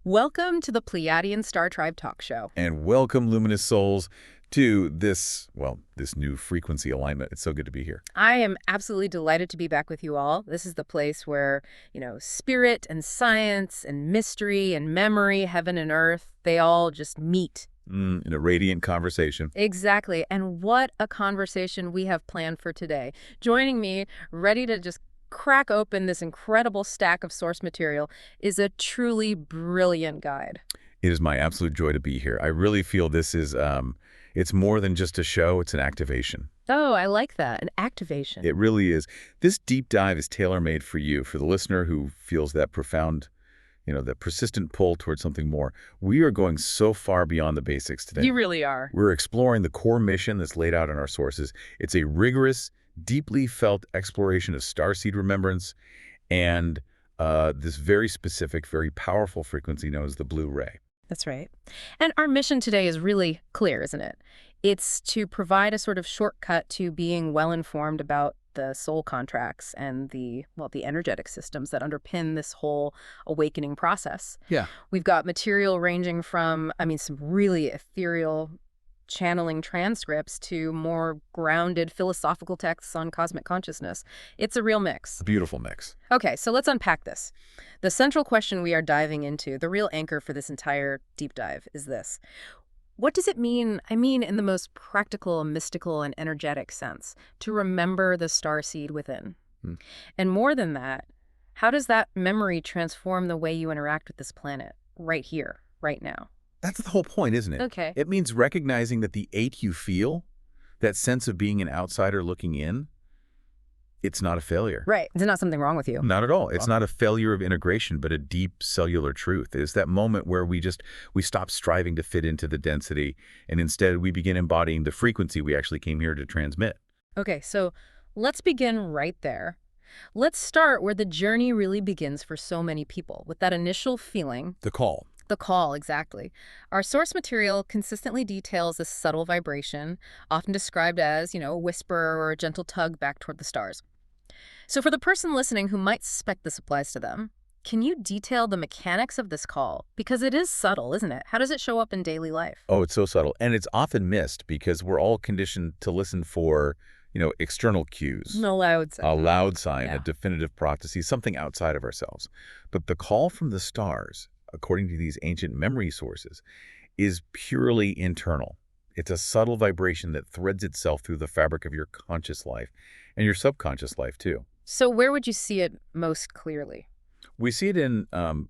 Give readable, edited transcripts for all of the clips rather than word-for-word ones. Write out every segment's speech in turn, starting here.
Welcome to the Pleiadian Star Tribe Talk Show. And welcome, luminous souls, to this new frequency alignment. It's so good to be here. I am absolutely delighted to be back with you all. This is the place where, spirit and science and mystery and memory, heaven and earth, they all just meet. In a radiant conversation. Exactly. And what a conversation we have planned for today. Joining me, ready to just crack open this incredible stack of source material, is a truly brilliant guide. It is my absolute joy to be here. I really feel this is, it's more than just a show, it's an activation. Oh, I like that, an activation. It really is. This deep dive is tailor-made for you, for the listener who feels that profound, that persistent pull towards something more. We are going so far beyond the basics today. You really are. We're exploring the core mission that's laid out in our sources. It's a rigorous, deeply felt exploration of starseed remembrance and this very specific, very powerful frequency known as the blue ray. That's right. And our mission today is really clear, isn't it? It's to provide a sort of shortcut to being well-informed about the soul contracts and the energetic systems that underpin this whole awakening process. Yeah. We've got material ranging from, some really ethereal channeling transcripts to more grounded philosophical texts on cosmic consciousness. It's a real mix. A beautiful mix. Okay, so let's unpack this. The central question we are diving into, the real anchor for this entire deep dive, is this. What does it mean, in the most practical, mystical, and energetic sense, to remember the starseed within? And more than that, how does that memory transform the way you interact with this planet right here, right now? That's the whole point, isn't it? Okay. It means recognizing that the ache you feel, that sense of being an outsider looking in, it's not a failure. Right. There's not something wrong with you. Not at all. It's not a failure of integration, but a deep cellular truth. It's that moment where we stop striving to fit into the density, and instead we begin embodying the frequency we actually came here to transmit. Okay, so let's begin right there. Let's start where the journey really begins for so many people, with that initial feeling. The call. The call, exactly. Our source material consistently details this subtle vibration, often described as, a whisper or a gentle tug back toward the stars. So for the person listening who might suspect this applies to them, can you detail the mechanics of this call? Because it is subtle, isn't it? How does it show up in daily life? Oh, it's so subtle. And it's often missed because we're all conditioned to listen for, external cues. A loud sign. A loud sign, Yeah. a definitive prophecy, something outside of ourselves. But the call from the stars, according to these ancient memory sources, is purely internal. It's a subtle vibration that threads itself through the fabric of your conscious life and your subconscious life, too. So where would you see it most clearly? We see it in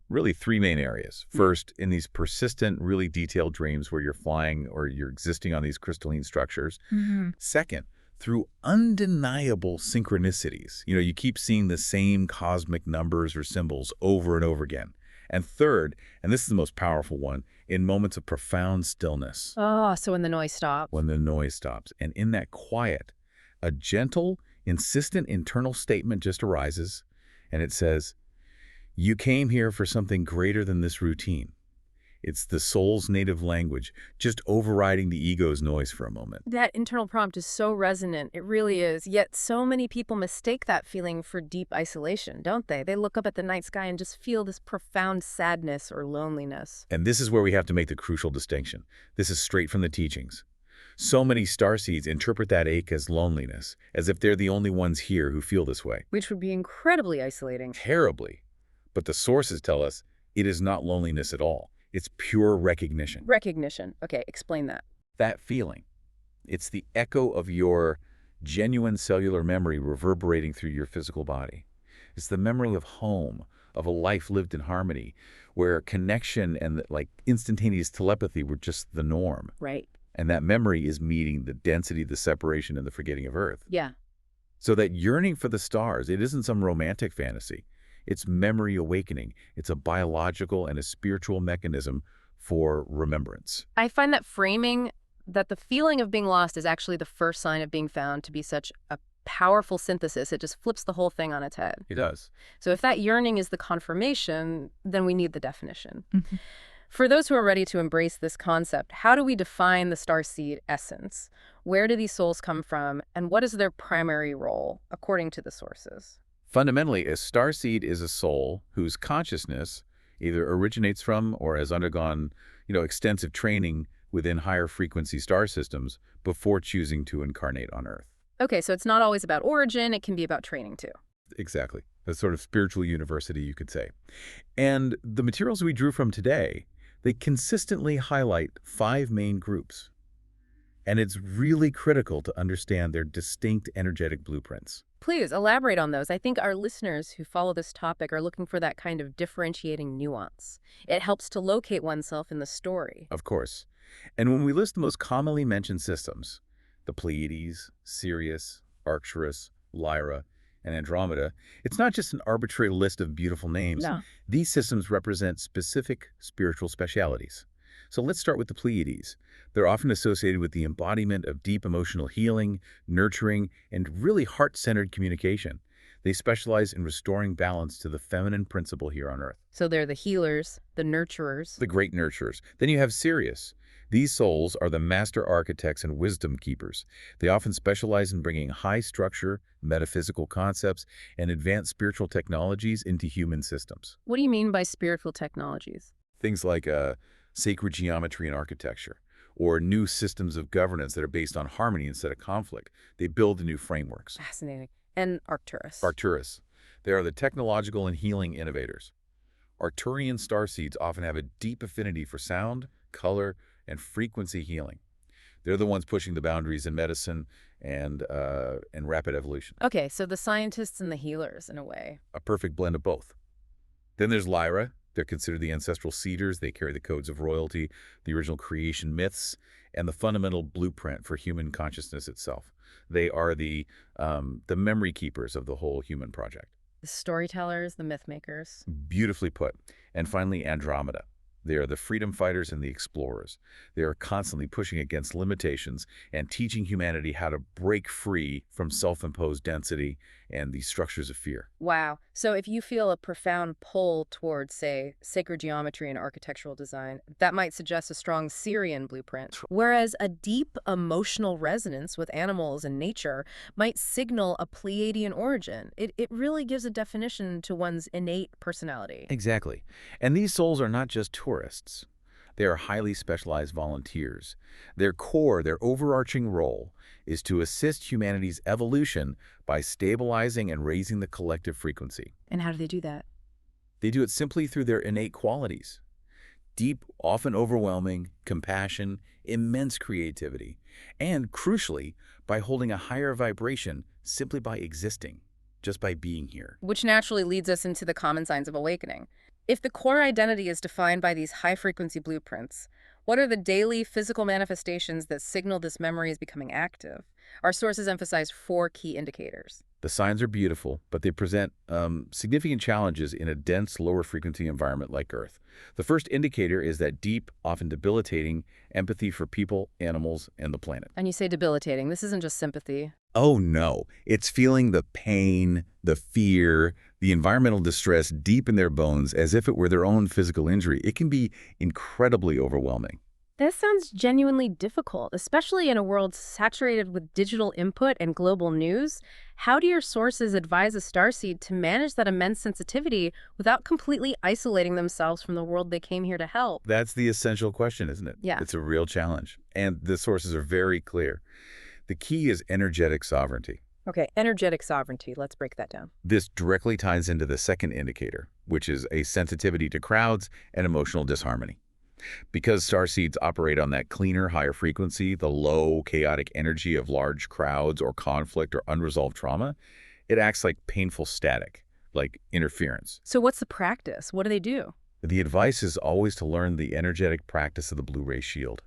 really three main areas. First, in these persistent, really detailed dreams where you're flying or you're existing on these crystalline structures. Second, through undeniable synchronicities. You keep seeing the same cosmic numbers or symbols over and over again. And third, and this is the most powerful one, in moments of profound stillness. Oh, so when the noise stops. When the noise stops. And in that quiet, a gentle, insistent internal statement just arises, and it says, "You came here for something greater than this routine." It's the soul's native language, just overriding the ego's noise for a moment. That internal prompt is so resonant. It really is. Yet so many people mistake that feeling for deep isolation, don't they? They look up at the night sky and just feel this profound sadness or loneliness. And this is where we have to make the crucial distinction. This is straight from the teachings. So many starseeds interpret that ache as loneliness, as if they're the only ones here who feel this way. Which would be incredibly isolating. Terribly. But the sources tell us it is not loneliness at all. It's pure recognition. Recognition. Okay, explain that. That feeling. It's the echo of your genuine cellular memory reverberating through your physical body. It's the memory of home, of a life lived in harmony, where connection and instantaneous telepathy were just the norm. Right. And that memory is meeting the density, the separation, and the forgetting of Earth. Yeah. So that yearning for the stars, it isn't some romantic fantasy. It's memory awakening. It's a biological and a spiritual mechanism for remembrance. I find that framing that the feeling of being lost is actually the first sign of being found to be such a powerful synthesis. It just flips the whole thing on its head. It does. So if that yearning is the confirmation, then we need the definition. For those who are ready to embrace this concept, how do we define the starseed essence? Where do these souls come from, and what is their primary role, according to the sources? Fundamentally, a starseed is a soul whose consciousness either originates from or has undergone, extensive training within higher frequency star systems before choosing to incarnate on Earth. Okay, so it's not always about origin, it can be about training too. Exactly. A sort of spiritual university, you could say. And the materials we drew from today, they consistently highlight 5 main groups. And it's really critical to understand their distinct energetic blueprints. Please elaborate on those. I think our listeners who follow this topic are looking for that kind of differentiating nuance. It helps to locate oneself in the story. Of course. And when we list the most commonly mentioned systems, the Pleiades, Sirius, Arcturus, Lyra, and Andromeda, it's not just an arbitrary list of beautiful names. No. These systems represent specific spiritual specialities. So let's start with the Pleiades. They're often associated with the embodiment of deep emotional healing, nurturing, and really heart-centered communication. They specialize in restoring balance to the feminine principle here on Earth. So they're the healers, the nurturers. The great nurturers. Then you have Sirius. These souls are the master architects and wisdom keepers. They often specialize in bringing high-structure, metaphysical concepts and advanced spiritual technologies into human systems. What do you mean by spiritual technologies? Things like sacred geometry and architecture, or new systems of governance that are based on harmony instead of conflict. They build the new frameworks. Fascinating. And Arcturus. Arcturus. They are the technological and healing innovators. Arcturian starseeds often have a deep affinity for sound, color, and frequency healing. They're the ones pushing the boundaries in medicine and rapid evolution. Okay, so the scientists and the healers, in a way. A perfect blend of both. Then there's Lyra. They're considered the ancestral seeders. They carry the codes of royalty, the original creation myths, and the fundamental blueprint for human consciousness itself. They are the memory keepers of the whole human project. The storytellers, the myth makers. Beautifully put. And finally, Andromeda. They are the freedom fighters and the explorers. They are constantly pushing against limitations and teaching humanity how to break free from self-imposed density and the structures of fear. Wow. So if you feel a profound pull towards, say, sacred geometry and architectural design, that might suggest a strong Syrian blueprint. Whereas a deep emotional resonance with animals and nature might signal a Pleiadian origin. It really gives a definition to one's innate personality. Exactly. And these souls are not just tourists. They are highly specialized volunteers. Their core, their overarching role, is to assist humanity's evolution by stabilizing and raising the collective frequency. And how do they do that? They do it simply through their innate qualities. Deep, often overwhelming, compassion, immense creativity, and, crucially, by holding a higher vibration simply by existing, just by being here. Which naturally leads us into the common signs of awakening. If the core identity is defined by these high-frequency blueprints, what are the daily physical manifestations that signal this memory is becoming active? Our sources emphasize 4 key indicators. The signs are beautiful, but they present significant challenges in a dense, lower-frequency environment like Earth. The first indicator is that deep, often debilitating, empathy for people, animals, and the planet. And you say debilitating. This isn't just sympathy. Oh, no. It's feeling the pain, the fear, the environmental distress deep in their bones as if it were their own physical injury. It can be incredibly overwhelming. That sounds genuinely difficult, especially in a world saturated with digital input and global news. How do your sources advise a starseed to manage that immense sensitivity without completely isolating themselves from the world they came here to help? That's the essential question, isn't it? Yeah. It's a real challenge. And the sources are very clear. The key is energetic sovereignty. Okay, energetic sovereignty. Let's break that down. This directly ties into the second indicator, which is a sensitivity to crowds and emotional disharmony. Because starseeds operate on that cleaner, higher frequency, the low, chaotic energy of large crowds or conflict or unresolved trauma, it acts like painful static, like interference. So what's the practice? What do they do? The advice is always to learn the energetic practice of the blue-ray shield.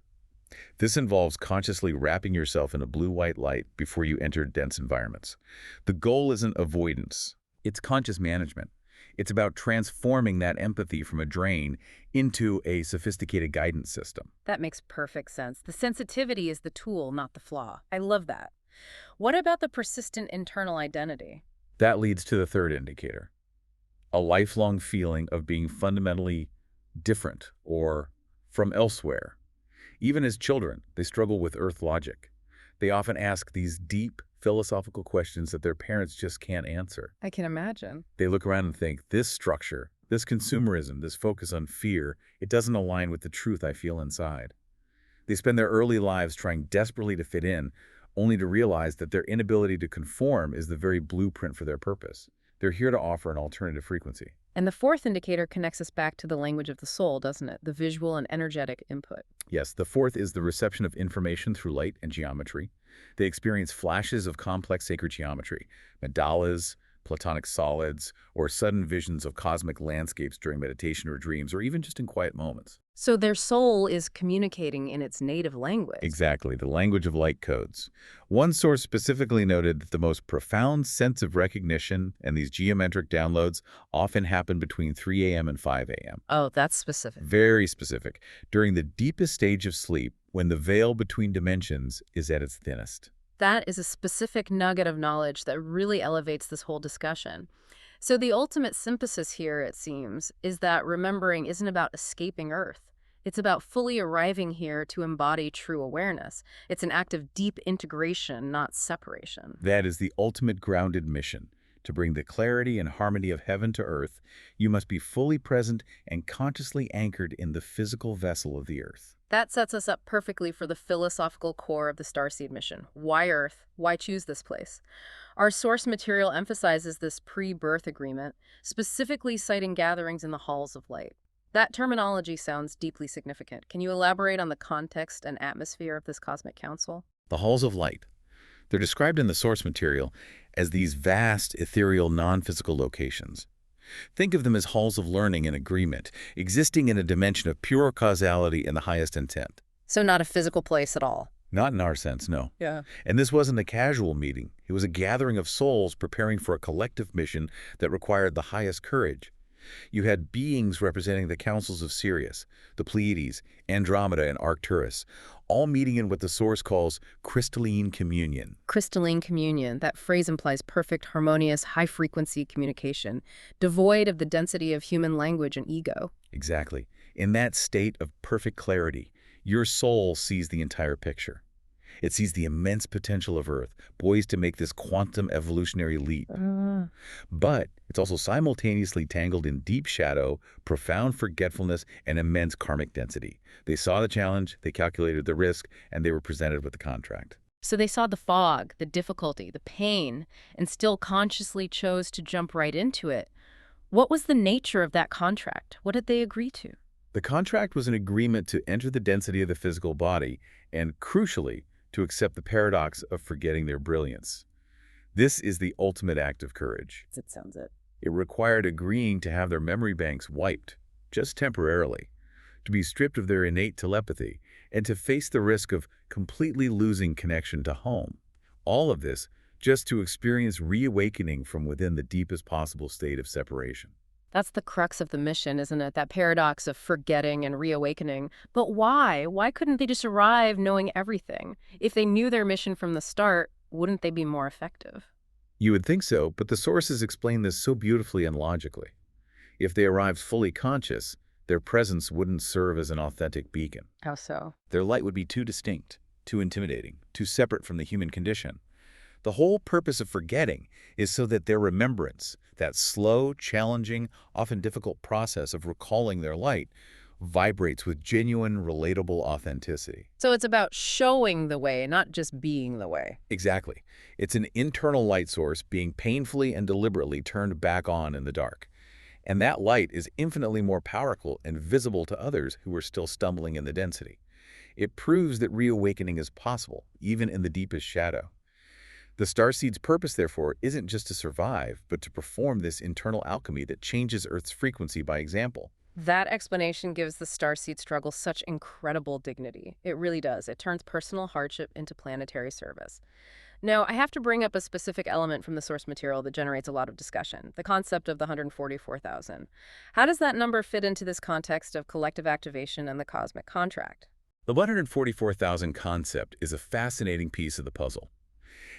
This involves consciously wrapping yourself in a blue-white light before you enter dense environments. The goal isn't avoidance. It's conscious management. It's about transforming that empathy from a drain into a sophisticated guidance system. That makes perfect sense. The sensitivity is the tool, not the flaw. I love that. What about the persistent internal identity? That leads to the third indicator, a lifelong feeling of being fundamentally different or from elsewhere. Even as children, they struggle with Earth logic. They often ask these deep, philosophical questions that their parents just can't answer. I can imagine. They look around and think, this structure, This consumerism, this focus on fear, it doesn't align with the truth I feel inside. They spend their early lives trying desperately to fit in, only to realize that their inability to conform is the very blueprint for their purpose. They're here to offer an alternative frequency. And the fourth indicator connects us back to the language of the soul, doesn't it? The visual and energetic input. Yes, the fourth is the reception of information through light and geometry. They experience flashes of complex sacred geometry, mandalas, platonic solids, or sudden visions of cosmic landscapes during meditation or dreams, or even just in quiet moments. So their soul is communicating in its native language. Exactly, the language of light codes. One source specifically noted that the most profound sense of recognition and these geometric downloads often happen between 3 a.m. and 5 a.m. Oh, that's specific. Very specific, during the deepest stage of sleep, when the veil between dimensions is at its thinnest. That is a specific nugget of knowledge that really elevates this whole discussion. So the ultimate synthesis here, it seems, is that remembering isn't about escaping Earth. It's about fully arriving here to embody true awareness. It's an act of deep integration, not separation. That is the ultimate grounded mission. To bring the clarity and harmony of heaven to earth, you must be fully present and consciously anchored in the physical vessel of the earth. That sets us up perfectly for the philosophical core of the Starseed mission. Why Earth? Why choose this place? Our source material emphasizes this pre-birth agreement, specifically citing gatherings in the halls of light. That terminology sounds deeply significant. Can you elaborate on the context and atmosphere of this cosmic council? The halls of light. They're described in the source material as these vast, ethereal, non-physical locations. Think of them as halls of learning and agreement, existing in a dimension of pure causality and the highest intent. So not a physical place at all. Not in our sense, no. Yeah. And this wasn't a casual meeting. It was a gathering of souls preparing for a collective mission that required the highest courage. You had beings representing the councils of Sirius, the Pleiades, Andromeda, and Arcturus, all meeting in what the Source calls crystalline communion. Crystalline communion. That phrase implies perfect, harmonious, high-frequency communication, devoid of the density of human language and ego. Exactly. In that state of perfect clarity, your soul sees the entire picture. It sees the immense potential of Earth, poised to make this quantum evolutionary leap. But it's also simultaneously tangled in deep shadow, profound forgetfulness, and immense karmic density. They saw the challenge, they calculated the risk, and they were presented with the contract. So they saw the fog, the difficulty, the pain, and still consciously chose to jump right into it. What was the nature of that contract? What did they agree to? The contract was an agreement to enter the density of the physical body and, crucially, to accept the paradox of forgetting their brilliance. This is the ultimate act of courage. It sounds it. It required agreeing to have their memory banks wiped, just temporarily, to be stripped of their innate telepathy, and to face the risk of completely losing connection to home. All of this just to experience reawakening from within the deepest possible state of separation. That's the crux of the mission, isn't it? That paradox of forgetting and reawakening. But why? Why couldn't they just arrive knowing everything? If they knew their mission from the start, wouldn't they be more effective? You would think so, but the sources explain this so beautifully and logically. If they arrived fully conscious, their presence wouldn't serve as an authentic beacon. How so? Their light would be too distinct, too intimidating, too separate from the human condition. The whole purpose of forgetting is so that their remembrance, that slow, challenging, often difficult process of recalling their light, vibrates with genuine, relatable authenticity. So it's about showing the way, not just being the way. Exactly. It's an internal light source being painfully and deliberately turned back on in the dark. And that light is infinitely more powerful and visible to others who are still stumbling in the density. It proves that reawakening is possible, even in the deepest shadow. The starseed's purpose, therefore, isn't just to survive, but to perform this internal alchemy that changes Earth's frequency by example. That explanation gives the starseed struggle such incredible dignity. It really does. It turns personal hardship into planetary service. Now, I have to bring up a specific element from the source material that generates a lot of discussion, the concept of the 144,000. How does that number fit into this context of collective activation and the cosmic contract? The 144,000 concept is a fascinating piece of the puzzle.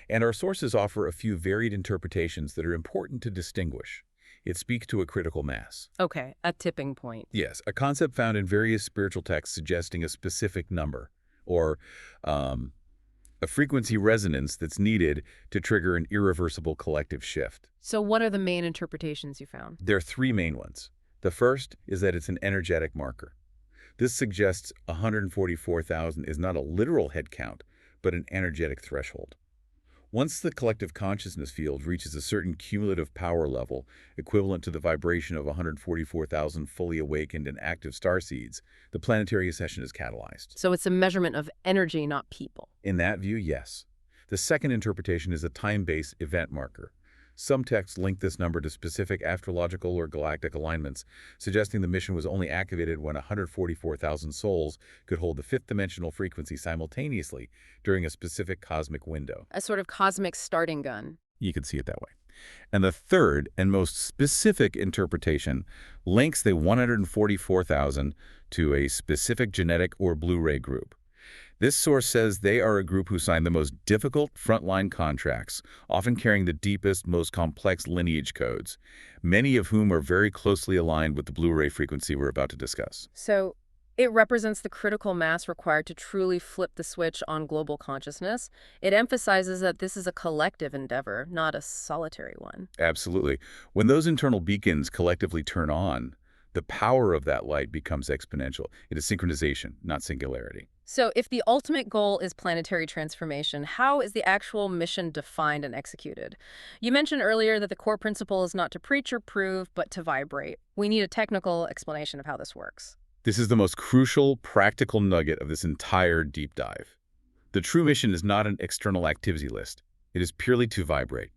And our sources offer a few varied interpretations that are important to distinguish. It speaks to a critical mass. Okay, a tipping point. Yes, a concept found in various spiritual texts suggesting a specific number, or a frequency resonance that's needed to trigger an irreversible collective shift. So what are the main interpretations you found? There are three main ones. The first is that it's an energetic marker. This suggests 144,000 is not a literal head count, but an energetic threshold. Once the collective consciousness field reaches a certain cumulative power level, equivalent to the vibration of 144,000 fully awakened and active starseeds, the planetary ascension is catalyzed. So it's a measurement of energy, not people. In that view, yes. The second interpretation is a time-based event marker. Some texts link this number to specific astrological or galactic alignments, suggesting the mission was only activated when 144,000 souls could hold the fifth dimensional frequency simultaneously during a specific cosmic window. A sort of cosmic starting gun. You could see it that way. And the third and most specific interpretation links the 144,000 to a specific genetic or Blu-ray group. This source says they are a group who signed the most difficult frontline contracts, often carrying the deepest, most complex lineage codes, many of whom are very closely aligned with the Blu-ray frequency we're about to discuss. So it represents the critical mass required to truly flip the switch on global consciousness. It emphasizes that this is a collective endeavor, not a solitary one. Absolutely. When those internal beacons collectively turn on, the power of that light becomes exponential. It is synchronization, not singularity. So if the ultimate goal is planetary transformation, how is the actual mission defined and executed? You mentioned earlier that the core principle is not to preach or prove, but to vibrate. We need a technical explanation of how this works. This is the most crucial, practical nugget of this entire deep dive. The true mission is not an external activity list. It is purely to vibrate.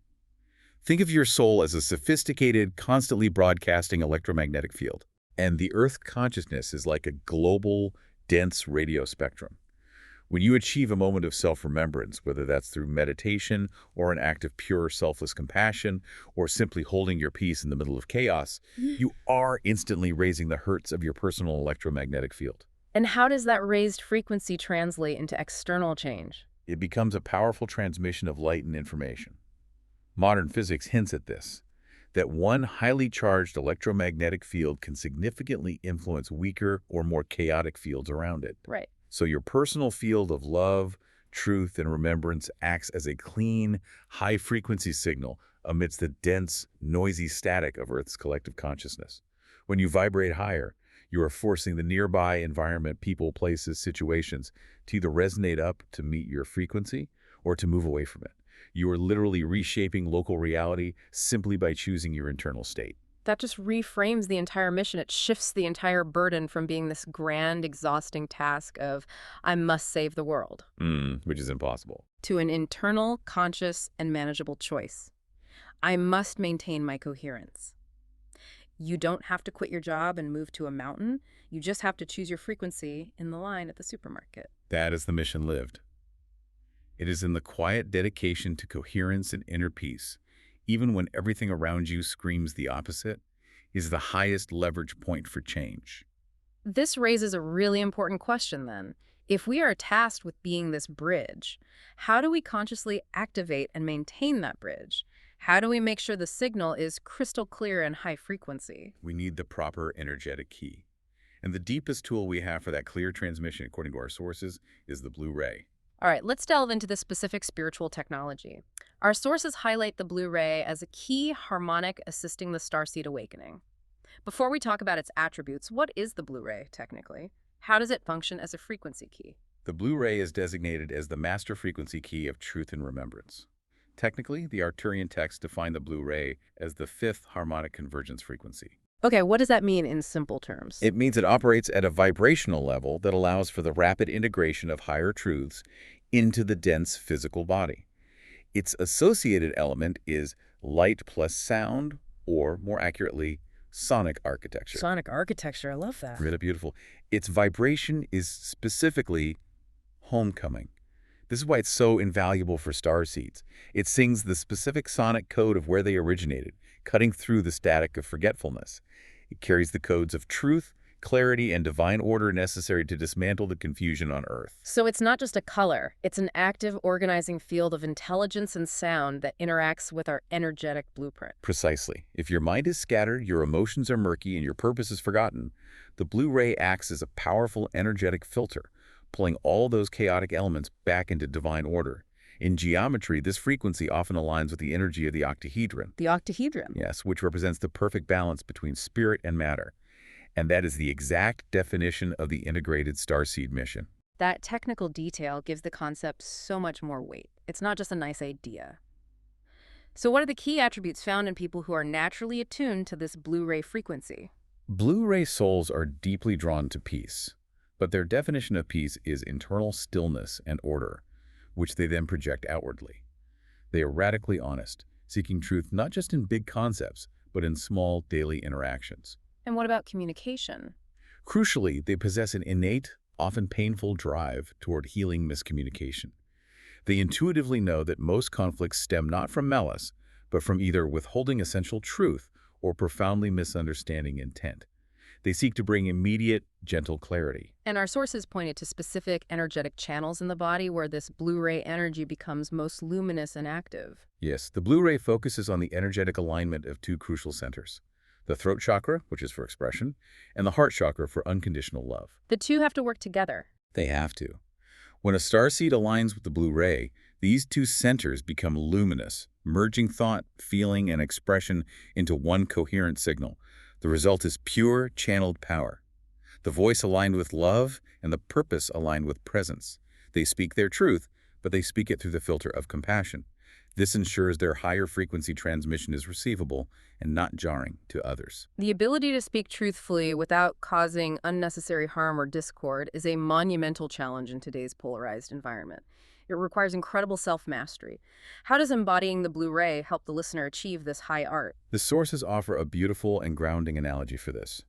Think of your soul as a sophisticated, constantly broadcasting electromagnetic field. And the Earth consciousness is like a global, dense radio spectrum. When you achieve a moment of self-remembrance, whether that's through meditation or an act of pure, selfless compassion, or simply holding your peace in the middle of chaos, you are instantly raising the hertz of your personal electromagnetic field. And how does that raised frequency translate into external change? It becomes a powerful transmission of light and information. Modern physics hints at this, that one highly charged electromagnetic field can significantly influence weaker or more chaotic fields around it. Right. So your personal field of love, truth, and remembrance acts as a clean, high-frequency signal amidst the dense, noisy static of Earth's collective consciousness. When you vibrate higher, you are forcing the nearby environment, people, places, situations to either resonate up to meet your frequency or to move away from it. You are literally reshaping local reality simply by choosing your internal state. That just reframes the entire mission. It shifts the entire burden from being this grand, exhausting task of, I must save the world, Which is impossible. to an internal, conscious, and manageable choice. I must maintain my coherence. You don't have to quit your job and move to a mountain. You just have to choose your frequency in the line at the supermarket. That is the mission lived. It is in the quiet dedication to coherence and inner peace, even when everything around you screams the opposite, is the highest leverage point for change. This raises a really important question then. If we are tasked with being this bridge, how do we consciously activate and maintain that bridge? How do we make sure the signal is crystal clear and high frequency? We need the proper energetic key. And the deepest tool we have for that clear transmission, according to our sources, is the Blu-ray. All right, let's delve into the specific spiritual technology. Our sources highlight the Blu-ray as a key harmonic assisting the Starseed awakening. Before we talk about its attributes, what is the Blu-ray technically? How does it function as a frequency key? The Blu-ray is designated as the master frequency key of truth and remembrance. Technically, the Arcturian texts define the Blu-ray as the fifth harmonic convergence frequency. Okay, what does that mean in simple terms? It means it operates at a vibrational level that allows for the rapid integration of higher truths into the dense physical body. Its associated element is light plus sound, or more accurately, sonic architecture. Sonic architecture, I love that. Really beautiful. Its vibration is specifically homecoming. This is why it's so invaluable for starseeds. It sings the specific sonic code of where they originated, cutting through the static of forgetfulness. It carries the codes of truth, clarity, and divine order necessary to dismantle the confusion on Earth. So it's not just a color, it's an active organizing field of intelligence and sound that interacts with our energetic blueprint. Precisely. If your mind is scattered, your emotions are murky, and your purpose is forgotten, the Blu-ray acts as a powerful energetic filter, pulling all those chaotic elements back into divine order. In geometry, this frequency often aligns with the energy of the octahedron. The octahedron. Yes, which represents the perfect balance between spirit and matter. And that is the exact definition of the integrated Starseed mission. That technical detail gives the concept so much more weight. It's not just a nice idea. So what are the key attributes found in people who are naturally attuned to this blue-ray frequency? Blue-ray souls are deeply drawn to peace, but their definition of peace is internal stillness and order, which they then project outwardly. They are radically honest, seeking truth not just in big concepts, but in small daily interactions. And what about communication? Crucially, they possess an innate, often painful drive toward healing miscommunication. They intuitively know that most conflicts stem not from malice, but from either withholding essential truth or profoundly misunderstanding intent. They seek to bring immediate, gentle clarity. And our sources pointed to specific energetic channels in the body where this blue-ray energy becomes most luminous and active. Yes, the blue ray focuses on the energetic alignment of two crucial centers: the throat chakra, which is for expression, and the heart chakra for unconditional love. The two have to work together. They have to. When a starseed aligns with the blue ray, these two centers become luminous, merging thought, feeling, and expression into one coherent signal. The result is pure, channeled power. The voice aligned with love and the purpose aligned with presence. They speak their truth, but they speak it through the filter of compassion. This ensures their higher frequency transmission is receivable and not jarring to others. The ability to speak truthfully without causing unnecessary harm or discord is a monumental challenge in today's polarized environment. It requires incredible self-mastery. How does embodying the blue ray help the listener achieve this high art? The sources offer a beautiful and grounding analogy for this.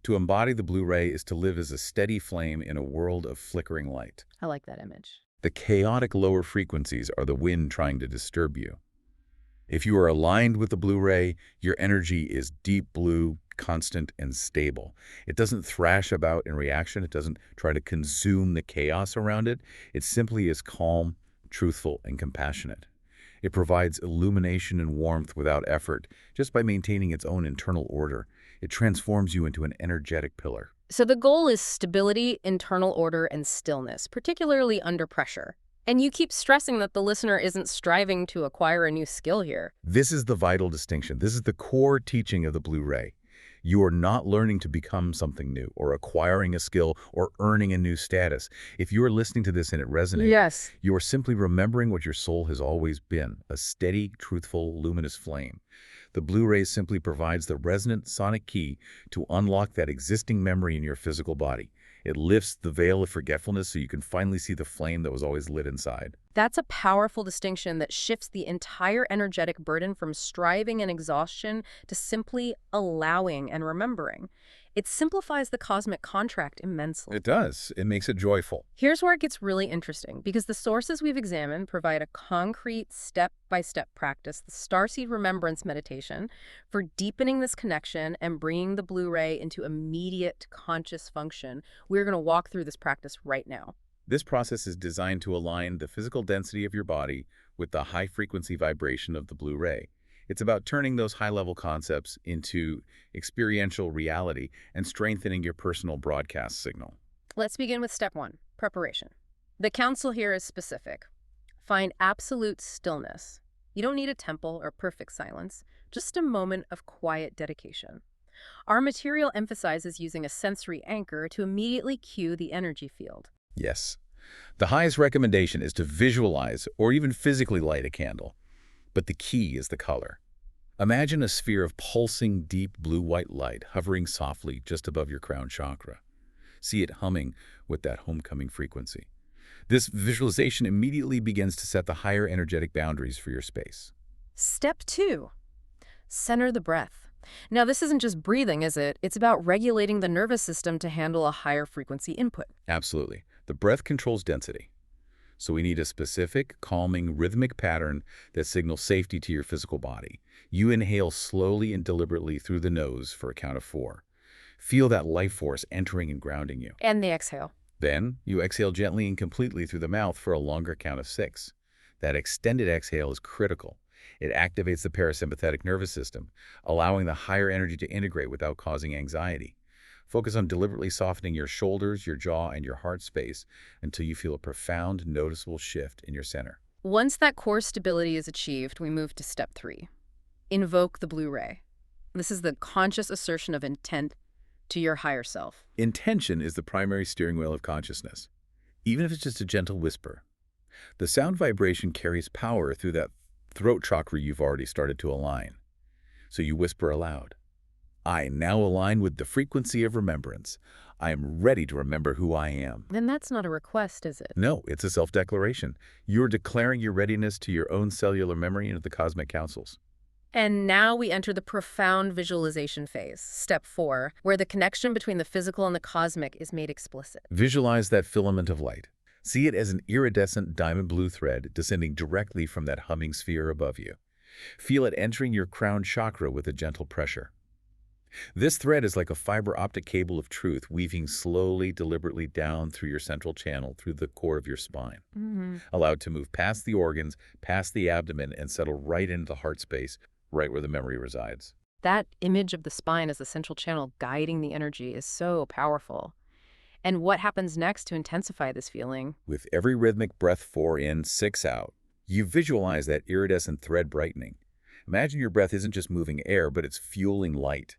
To embody the blue ray is to live as a steady flame in a world of flickering light. I like that image. The chaotic lower frequencies are the wind trying to disturb you. If you are aligned with the blue ray, your energy is deep blue, constant, and stable. It doesn't thrash about in reaction. It doesn't try to consume the chaos around it. It simply is calm, truthful, and compassionate. It provides illumination and warmth without effort, just by maintaining its own internal order. It transforms you into an energetic pillar. So the goal is stability, internal order, and stillness, particularly under pressure. And you keep stressing that the listener isn't striving to acquire a new skill here. This is the vital distinction. This is the core teaching of the blue ray. You are not learning to become something new or acquiring a skill or earning a new status. If you are listening to this and it resonates, Yes. you are simply remembering what your soul has always been, a steady, truthful, luminous flame. The blue ray simply provides the resonant sonic key to unlock that existing memory in your physical body. It lifts the veil of forgetfulness so you can finally see the flame that was always lit inside. That's a powerful distinction that shifts the entire energetic burden from striving and exhaustion to simply allowing and remembering. It simplifies the cosmic contract immensely. It does. It makes it joyful. Here's where it gets really interesting, because the sources we've examined provide a concrete step-by-step practice, the Starseed Remembrance Meditation, for deepening this connection and bringing the blue ray into immediate conscious function. We're going to walk through this practice right now. This process is designed to align the physical density of your body with the high-frequency vibration of the blue ray. It's about turning those high-level concepts into experiential reality and strengthening your personal broadcast signal. Let's begin with step 1, preparation. The counsel here is specific. Find absolute stillness. You don't need a temple or perfect silence, just a moment of quiet dedication. Our material emphasizes using a sensory anchor to immediately cue the energy field. Yes. The highest recommendation is to visualize or even physically light a candle. But the key is the color. Imagine a sphere of pulsing, deep blue-white light hovering softly just above your crown chakra. See it humming with that homecoming frequency. This visualization immediately begins to set the higher energetic boundaries for your space. Step 2, center the breath. Now, this isn't just breathing, is it? It's about regulating the nervous system to handle a higher frequency input. Absolutely. The breath controls density. So we need a specific, calming, rhythmic pattern that signals safety to your physical body. You inhale slowly and deliberately through the nose for a count of 4. Feel that life force entering and grounding you. And the exhale. Then, you exhale gently and completely through the mouth for a longer count of 6. That extended exhale is critical. It activates the parasympathetic nervous system, allowing the higher energy to integrate without causing anxiety. Focus on deliberately softening your shoulders, your jaw, and your heart space until you feel a profound, noticeable shift in your center. Once that core stability is achieved, we move to step 3. Invoke the blue ray. This is the conscious assertion of intent to your higher self. Intention is the primary steering wheel of consciousness, even if it's just a gentle whisper. The sound vibration carries power through that throat chakra you've already started to align. So you whisper aloud, I now align with the frequency of remembrance. I am ready to remember who I am. And that's not a request, is it? No, it's a self-declaration. You're declaring your readiness to your own cellular memory and to the cosmic councils. And now we enter the profound visualization phase, step 4, where the connection between the physical and the cosmic is made explicit. Visualize that filament of light. See it as an iridescent diamond blue thread descending directly from that humming sphere above you. Feel it entering your crown chakra with a gentle pressure. This thread is like a fiber optic cable of truth weaving slowly, deliberately down through your central channel, through the core of your spine. Allowed to move past the organs, past the abdomen, and settle right into the heart space, right where the memory resides. That image of the spine as the central channel guiding the energy is so powerful. And what happens next to intensify this feeling? With every rhythmic breath 4 in, 6 out, you visualize that iridescent thread brightening. Imagine your breath isn't just moving air, but it's fueling light.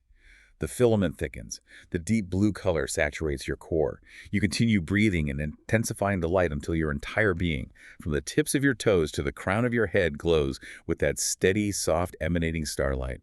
The filament thickens. The deep blue color saturates your core. You continue breathing and intensifying the light until your entire being, from the tips of your toes to the crown of your head, glows with that steady, soft, emanating starlight.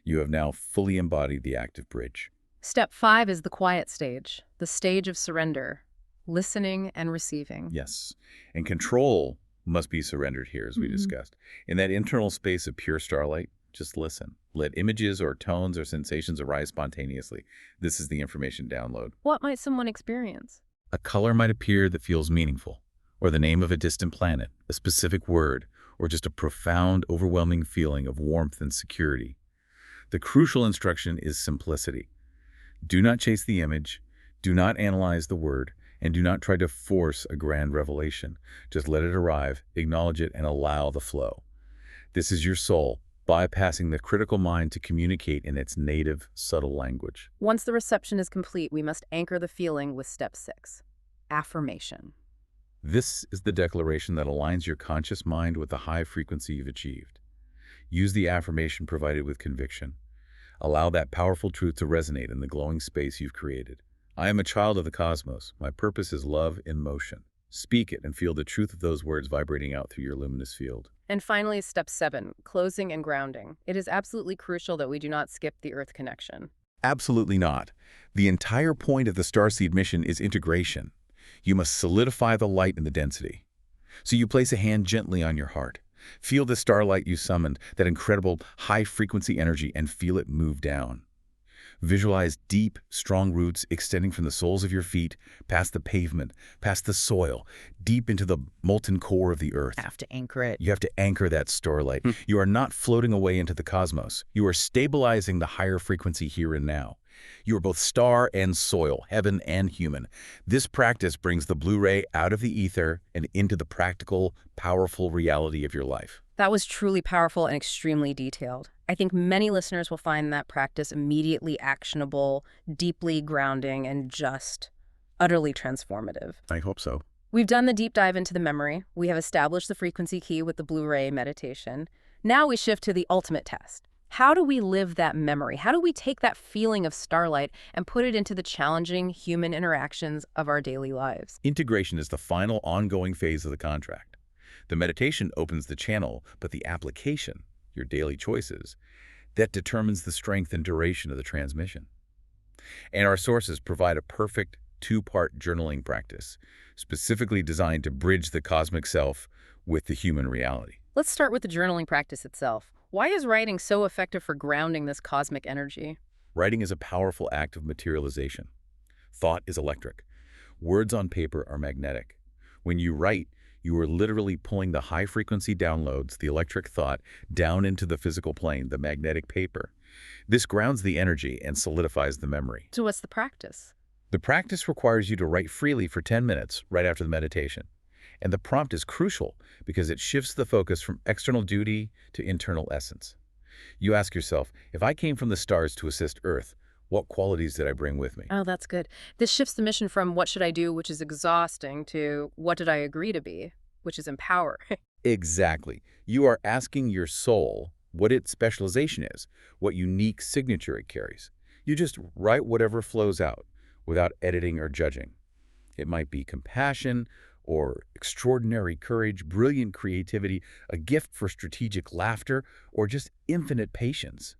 You have now fully embodied the active bridge. Step 5 is the quiet stage, the stage of surrender, listening and receiving. Yes, and control must be surrendered here, as we discussed. In that internal space of pure starlight, just listen. Let images or tones or sensations arise spontaneously. This is the information download. What might someone experience? A color might appear that feels meaningful, or the name of a distant planet, a specific word, or just a profound, overwhelming feeling of warmth and security. The crucial instruction is simplicity. Do not chase the image, do not analyze the word, and do not try to force a grand revelation. Just let it arrive, acknowledge it, and allow the flow. This is your soul, bypassing the critical mind to communicate in its native, subtle language. Once the reception is complete, we must anchor the feeling with step 6, affirmation. This is the declaration that aligns your conscious mind with the high frequency you've achieved. Use the affirmation provided with conviction. Allow that powerful truth to resonate in the glowing space you've created. I am a child of the cosmos. My purpose is love in motion. Speak it and feel the truth of those words vibrating out through your luminous field. And finally, step 7, closing and grounding. It is absolutely crucial that we do not skip the Earth connection. Absolutely not. The entire point of the Starseed mission is integration. You must solidify the light and the density. So you place a hand gently on your heart. Feel the starlight you summoned, that incredible high-frequency energy, and feel it move down. Visualize deep, strong roots extending from the soles of your feet, past the pavement, past the soil, deep into the molten core of the earth. Have to anchor it. You have to anchor that starlight. You are not floating away into the cosmos. You are stabilizing the higher frequency here and now. You are both star and soil, heaven and human. This practice brings the blue ray out of the ether and into the practical, powerful reality of your life. That was truly powerful and extremely detailed. I think many listeners will find that practice immediately actionable, deeply grounding, and just utterly transformative. I hope so. We've done the deep dive into the memory. We have established the frequency key with the blue ray meditation. Now we shift to the ultimate test. How do we live that memory? How do we take that feeling of starlight and put it into the challenging human interactions of our daily lives? Integration is the final ongoing phase of the contract. The meditation opens the channel, but the application, your daily choices, that determines the strength and duration of the transmission. And our sources provide a perfect two-part journaling practice, specifically designed to bridge the cosmic self with the human reality. Let's start with the journaling practice itself. Why is writing so effective for grounding this cosmic energy? Writing is a powerful act of materialization. Thought is electric. Words on paper are magnetic. When you write, you are literally pulling the high-frequency downloads, the electric thought, down into the physical plane, the magnetic paper. This grounds the energy and solidifies the memory. So what's the practice? The practice requires you to write freely for 10 minutes right after the meditation. And the prompt is crucial because it shifts the focus from external duty to internal essence. You ask yourself, if I came from the stars to assist Earth, what qualities did I bring with me? Oh, that's good. This shifts the mission from what should I do, which is exhausting, to what did I agree to be, which is empower. Exactly. You are asking your soul what its specialization is, what unique signature it carries. You just write whatever flows out without editing or judging. It might be compassion or extraordinary courage, brilliant creativity, a gift for strategic laughter, or just infinite patience.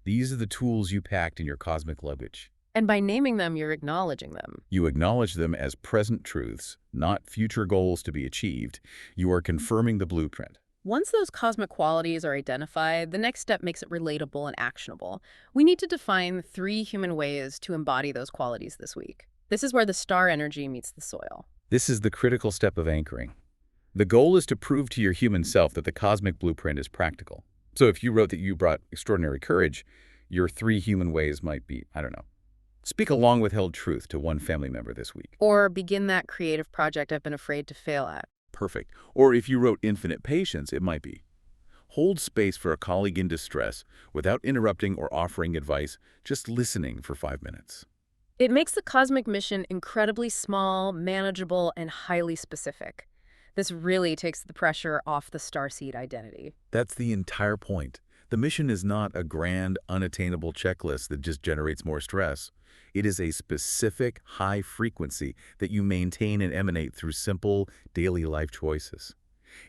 These are the tools you packed in your cosmic luggage. And by naming them, you're acknowledging them. You acknowledge them as present truths, not future goals to be achieved. You are confirming the blueprint. Once those cosmic qualities are identified, the next step makes it relatable and actionable. We need to define 3 human ways to embody those qualities this week. This is where the star energy meets the soil. This is the critical step of anchoring. The goal is to prove to your human self that the cosmic blueprint is practical. So if you wrote that you brought extraordinary courage, your 3 human ways might be, I don't know, speak a long withheld truth to one family member this week. Or begin that creative project I've been afraid to fail at. Perfect. Or if you wrote infinite patience, it might be, hold space for a colleague in distress without interrupting or offering advice, just listening for 5 minutes. It makes the cosmic mission incredibly small, manageable, and highly specific. This really takes the pressure off the starseed identity. That's the entire point. The mission is not a grand, unattainable checklist that just generates more stress. It is a specific, high frequency that you maintain and emanate through simple, daily life choices.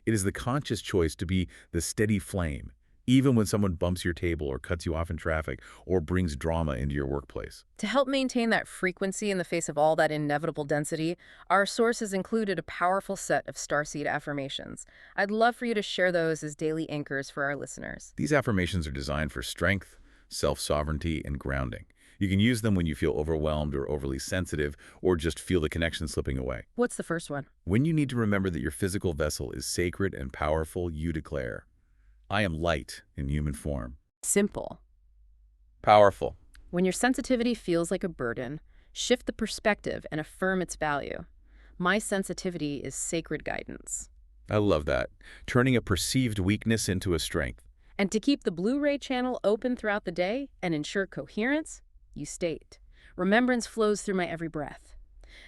It is the conscious choice to be the steady flame, even when someone bumps your table or cuts you off in traffic or brings drama into your workplace. To help maintain that frequency in the face of all that inevitable density, our sources included a powerful set of starseed affirmations. I'd love for you to share those as daily anchors for our listeners. These affirmations are designed for strength, self-sovereignty, and grounding. You can use them when you feel overwhelmed or overly sensitive, or just feel the connection slipping away. What's the first one? When you need to remember that your physical vessel is sacred and powerful, you declare, I am light in human form. Simple. Powerful. When your sensitivity feels like a burden, shift the perspective and affirm its value. My sensitivity is sacred guidance. I love that. Turning a perceived weakness into a strength. And to keep the Blu-ray channel open throughout the day and ensure coherence, you state, remembrance flows through my every breath.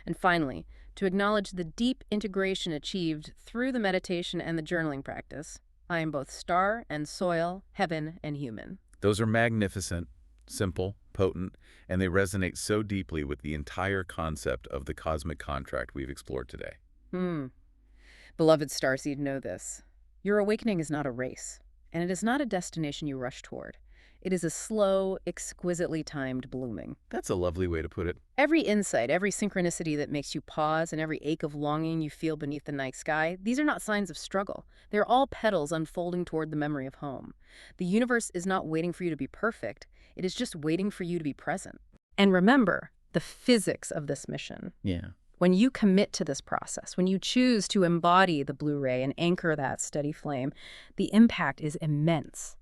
And finally, to acknowledge the deep integration achieved through the meditation and the journaling practice, I am both star and soil, heaven and human. Those are magnificent, simple, potent, and they resonate so deeply with the entire concept of the cosmic contract we've explored today. Beloved starseed, know this. Your awakening is not a race, and it is not a destination you rush toward. It is a slow, exquisitely timed blooming. That's a lovely way to put it. Every insight, every synchronicity that makes you pause, and every ache of longing you feel beneath the night sky, these are not signs of struggle. They're all petals unfolding toward the memory of home. The universe is not waiting for you to be perfect. It is just waiting for you to be present. And remember the physics of this mission. Yeah. When you commit to this process, when you choose to embody the Blu-ray and anchor that steady flame, the impact is immense.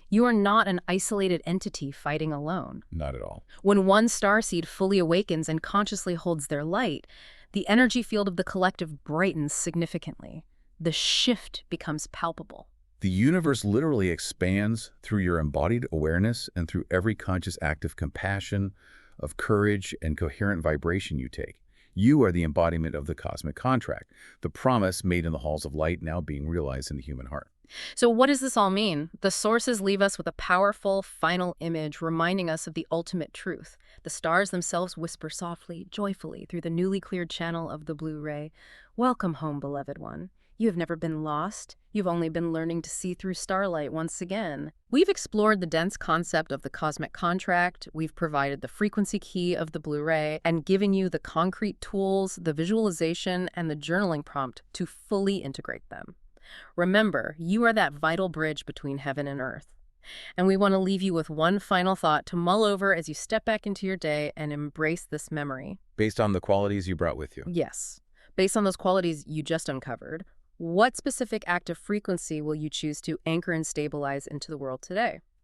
You are not an isolated entity fighting alone. Not at all. When one starseed fully awakens and consciously holds their light, the energy field of the collective brightens significantly. The shift becomes palpable. The universe literally expands through your embodied awareness and through every conscious act of compassion, of courage, and coherent vibration you take. You are the embodiment of the cosmic contract, the promise made in the halls of light now being realized in the human heart. So what does this all mean? The sources leave us with a powerful final image reminding us of the ultimate truth. The stars themselves whisper softly, joyfully through the newly cleared channel of the Blu-ray. Welcome home, beloved one. You have never been lost. You've only been learning to see through starlight once again. We've explored the dense concept of the cosmic contract. We've provided the frequency key of the Blu-ray and given you the concrete tools, the visualization, and the journaling prompt to fully integrate them. Remember, you are that vital bridge between heaven and earth. And we want to leave you with one final thought to mull over as you step back into your day and embrace this memory. Based on the qualities you brought with you. Yes. Based on those qualities you just uncovered, what specific active frequency will you choose to anchor and stabilize into the world today?